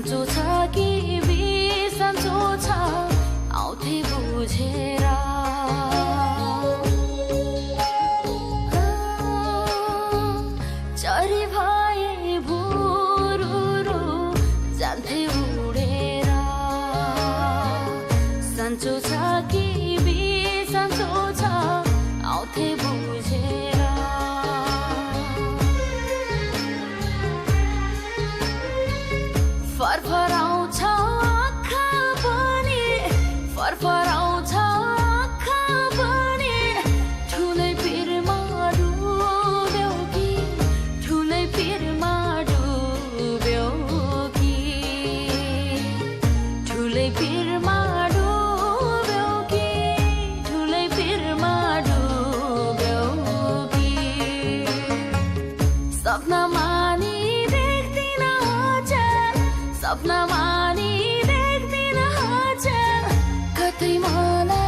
सन्चो छ कि बिसन्चो छ आउँथे बुझेर चरी भए भुरुरु जान्थे उडेर सन्चो छ कि बिसन्चो छ आउँथे बुझेर फरफराउँछ आँखा पनि फरफराउँछ आँखा पनि ठुलै पिरमा डुब्यौ कि ठुलै पिरमा डुब्यौ कि ठुलै पिरमा डुब्यौ कि ठुलै पिरमा डुब्यौ कि सपनामा नि देख्दिन सपनामा नि देख्दिन हजुर कतै मलाई